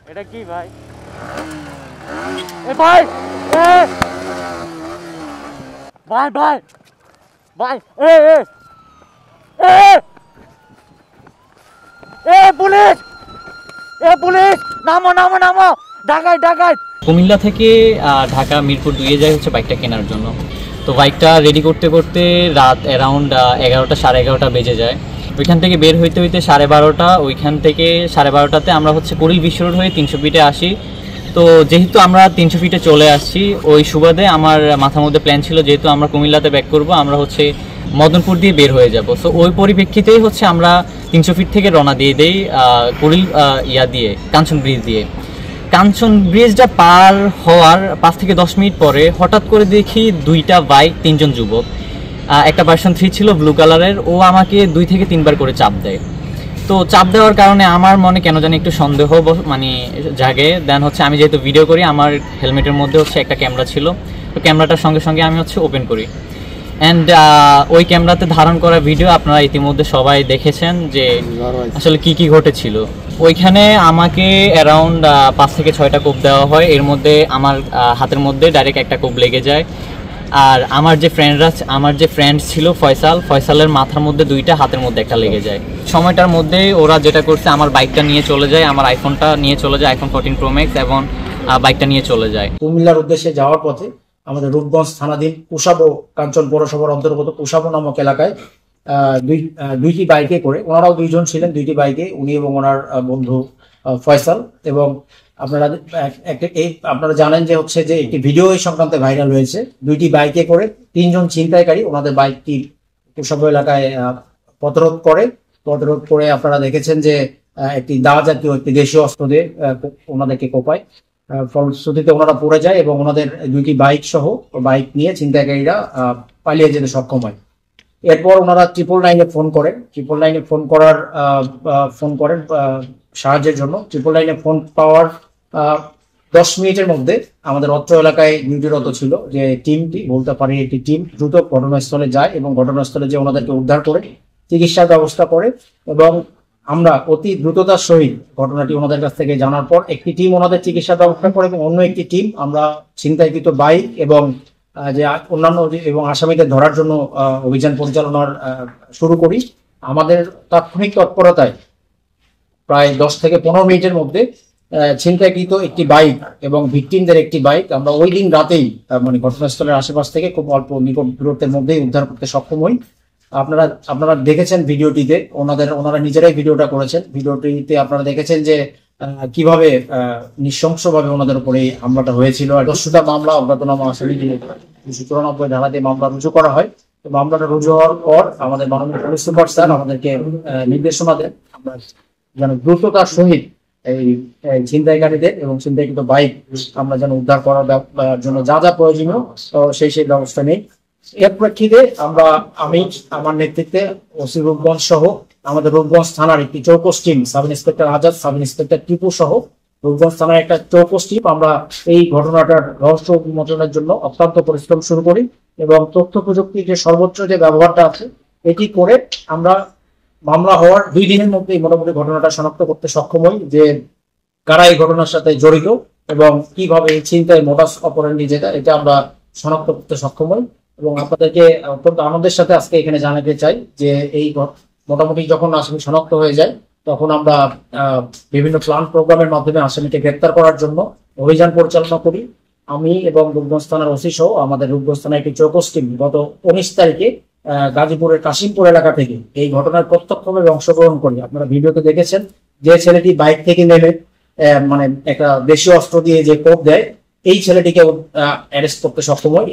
এটা কি ভাই? এ ভাই, ভাই ভাই ভাই, পুলিশ, পুলিশ, নামো নামো নামো, ঢাকায় ঢাকায়। কুমিল্লা থেকে ঢাকা মিরপুর 2-এ যায় হচ্ছে বাইকটা কেনার জন্য। তো বাইকটা রেডি করতে করতে রাত অ্যারাউন্ড 11টা 11:30 বেজে যায়। ওইখান থেকে বের হইতে হইতে 12:30, ওইখান থেকে 12:30টাতে আমরা হচ্ছে কুড়িল বিশ্ব রোড হয়ে 300 ফিটে আসি। তো যেহেতু আমরা 300 ফিটে চলে আসছি, ওই সুবাদে আমার মাথার মধ্যে প্ল্যান ছিল যেহেতু আমরা কুমিল্লাতে ব্যাক করব, আমরা হচ্ছে মদনপুর দিয়ে বের হয়ে যাব। সো ওই পরিপ্রেক্ষিতেই হচ্ছে আমরা 300 ফিট থেকে রওনা দিয়ে দেই কুড়িল দিয়ে কাঞ্চন ব্রিজ দিয়ে। কাঞ্চন ব্রিজটা পার হওয়ার 5 থেকে 10 মিনিট পরে হঠাৎ করে দেখি 2টা বাইক, 3জন যুবক, একটা ভার্সন 3 ছিল ব্লু কালারের, ও আমাকে 2 থেকে 3 বার করে চাপ দেয়। তো চাপ দেওয়ার কারণে আমার মনে কেন জানি একটু সন্দেহ মানে জাগে। দেন হচ্ছে আমি যেহেতু ভিডিও করি, আমার হেলমেটের মধ্যে হচ্ছে একটা ক্যামেরা ছিল, তো ক্যামেরাটার সঙ্গে সঙ্গে আমি হচ্ছে ওপেন করি। অ্যান্ড ওই ক্যামেরাতে ধারণ করা ভিডিও আপনারা ইতিমধ্যে সবাই দেখেছেন যে আসলে কি কি ঘটেছিল। ওইখানে আমাকে অ্যারাউন্ড 5 থেকে 6টা কোপ দেওয়া হয়। এর মধ্যে আমার হাতের মধ্যে ডাইরেক্ট একটা কোপ লেগে যায়। আর আমার যে ফ্রেন্ড ছিল ফয়সালের মাথার মধ্যে 2টা, হাতের মধ্যে একটা লেগে যায়। সময়টার মধ্যে ওরা যেটা করছে, আমার বাইকটা নিয়ে চলে যায়, আমার আইফোনটা নিয়ে চলে যায়, iPhone 14 Pro Max, এবং বাইকটা নিয়ে চলে যায়। কুমিল্লার উদ্দেশ্যে যাওয়ার পথে আমাদের রূপগঞ্জ থানাধীন কুশাবো কাঞ্চন পৌরসভার অন্তর্গত কুশাবো নামক এলাকায় দুইটি বাইকে করে, ওনারাও 2জন ছিলেন, 2টি বাইকে, উনি এবং ওনার বন্ধু ফয়সাল। এবং আপনারা জানেন যে হচ্ছে যে একটি ভিডিও এই সংক্রান্তে ভাইরাল হয়েছে। 2টি বাইকে করে 3জন ছিনতাইকারী ওনাদের বাইকটি কুশাবো এলাকায় পথরোধ করে আপনারা দেখেছেন যে একটি দা জাতীয় একটি দেশীয় অস্ত্র দিয়ে ওনাদেরকে কোপায়। ফলশ্রুতিতে ওনারা পড়ে যায় এবং ওনাদের 2টি বাইক সহ বাইক নিয়ে ছিনতাইকারীরা পালিয়ে যেতে সক্ষম হয়। এরপর ওনারা 999-এ ফোন করেন সাহায্যের জন্য। 999-এ ফোন পাওয়ার 10 মিনিটের মধ্যে আমাদের অত্র এলাকায় ডিউটিরত ছিল যে টিমটি, বলতে পারি একটি টিম, দ্রুত ঘটনাস্থলে যায় এবং ঘটনাস্থলে যে ওনাদেরকে উদ্ধার করে চিকিৎসার ব্যবস্থা করে। এবং আমরা অতি দ্রুততার সহিত ঘটনাটি ওনাদের কাছ থেকে জানার পর একটি টিম ওনাদের চিকিৎসার ব্যবস্থা করে এবং অন্য একটি টিম আমরা ছিনতাইকৃত বাইক এবং যে অন্যান্য এবং আসামিদের ধরার জন্য অভিযান পরিচালনার শুরু করি। আমাদের তাৎক্ষণিক তৎপরতায় প্রায় 10 থেকে 15 মিনিটের মধ্যে ছিনতাইকৃত একটি বাইক এবং ভিকটিমদের একটি বাইক আমরা ওই দিন রাতেই মানে ঘটনাস্থলের আশেপাশ থেকে খুব অল্প নিকট দূরত্বের মধ্যেই উদ্ধার করতে সক্ষম হই। আপনারা দেখেছেন ভিডিওটিতে, ওনারা নিজেরাই ভিডিওটা করেছেন। ভিডিওটিতে আপনারা দেখেছেন যে কিভাবে নৃশংসভাবে ওনাদের উপরে হামলাটা হয়েছিল। আর 10টা মামলা অজ্ঞাতনামা আসামি 294 ধারাতে মামলা রুজু করা হয়। তো মামলাটা রুজু হওয়ার পর আমাদের মাননীয় পুলিশ সুপার স্যার আমাদেরকে নির্দেশনা দেন আমরা যেন দ্রুততার সহিত এই ছিনতাইকারীদের এবং ছিনতাইকৃত বাইক আমরা যেন উদ্ধার করার জন্য যা যা প্রয়োজনীয় সেই ব্যবস্থা নেই। এর প্রেক্ষিতে আমি আমার নেতৃত্বে ওসি রূপগঞ্জ সহ আমাদের রূপগঞ্জ থানার একটি চৌকস team, sub inspector Azad, sub inspector Tipu সহ রূপগঞ্জ থানার একটা চৌকস টিম আমরা এই ঘটনাটার রহস্য উন্মোচনের জন্য অত্যন্ত পরিশ্রম শুরু করি এবং তথ্য প্রযুক্তির যে সর্বোচ্চ যে ব্যবহারটা আছে এটি করে আমরা মামলা হওয়ার 2 দিনের মধ্যেই মোটামুটি ঘটনাটা শনাক্ত করতে সক্ষম হই যে কারা এই ঘটনার সাথে জড়িত এবং কিভাবে এই ছিনতাই মোডাস অপারেন্ডি যেটা এটা আমরা শনাক্ত করতে সক্ষম হই। এবং আপনাদেরকে অত্যন্ত আনন্দের সাথে আজকে এখানে জানাতে চাই যে এই মোটামুটি যখন আসামি শনাক্ত হয়ে যায় তখন আমরা বিভিন্ন প্ল্যান প্রোগ্রামের মাধ্যমে আসামিকে গ্রেপ্তার করার জন্য অভিযান পরিচালনা করি। আমি এবং রূপগঞ্জ থানার ওসি সহ আমাদের রূপগঞ্জ থানার একটি চৌকস টিম গত 19 তারিখে গাজীপুরের কাশিমপুর এলাকা থেকে এই ঘটনার প্রত্যক্ষভাবে অংশগ্রহণ করি। আপনারা ভিডিওতে দেখেছেন যে ছেলেটি বাইক থেকে নেমে মানে একটা দেশীয় অস্ত্র দিয়ে যে কোপ দেয়, এই ছেলেটিকে অ্যারেস্ট করতে সক্ষম হয়।